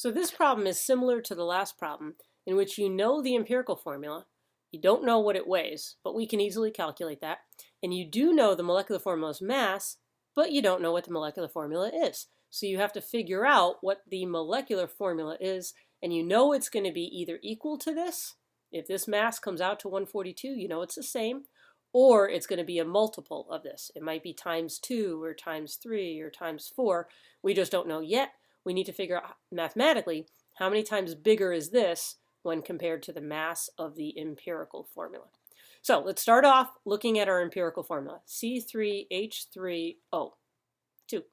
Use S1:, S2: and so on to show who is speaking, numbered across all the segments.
S1: So this problem is similar to the last problem, in which you know the empirical formula, you don't know what it weighs, but we can easily calculate that, and you do know the molecular formula's mass, but you don't know what the molecular formula is. So you have to figure out what the molecular formula is, and you know it's going to be either equal to this. If this mass comes out to 142, you know it's the same, or it's going to be a multiple of this. It might be times 2 or times 3 or times 4. We just don't know yet. We need to figure out mathematically how many times bigger is this when compared to the mass of the empirical formula. So let's start off looking at our empirical formula, C3H3O2. Do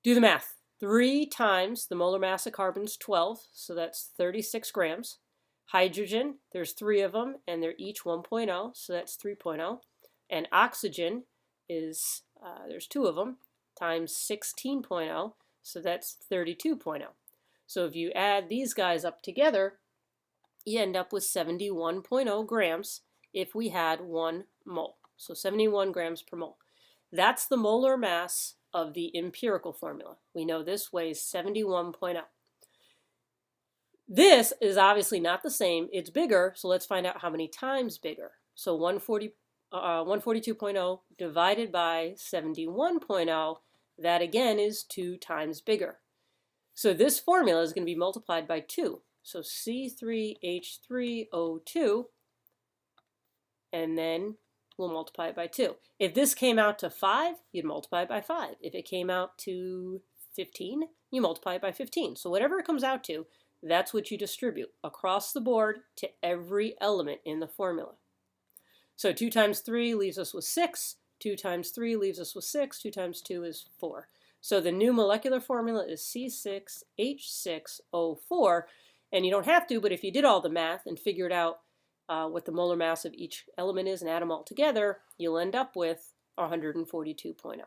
S1: the math. 3 times the molar mass of carbon is 12, so that's 36 grams. Hydrogen, there's 3 of them, and they're each 1.0, so that's 3.0. And oxygen is, there's 2 of them, times 16.0, so that's 32.0. So if you add these guys up together, you end up with 71.0 grams if we had 1 mole. So 71 grams per mole. That's the molar mass of the empirical formula. We know this weighs 71.0. This is obviously not the same. It's bigger, so let's find out how many times bigger. So 142.0 divided by 71.0, that again is 2 times bigger. So this formula is going to be multiplied by 2. So C3H3O2, and then we'll multiply it by 2. If this came out to 5, you'd multiply it by 5. If it came out to 15, you multiply it by 15. So whatever it comes out to, that's what you distribute across the board to every element in the formula. So 2 times 3 leaves us with 6. 2 times 3 leaves us with 6. 2 times 2 is 4. So the new molecular formula is C6H6O4. And you don't have to, but if you did all the math and figured out what the molar mass of each element is and add them all together, you'll end up with 142.0.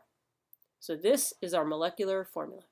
S1: So this is our molecular formula.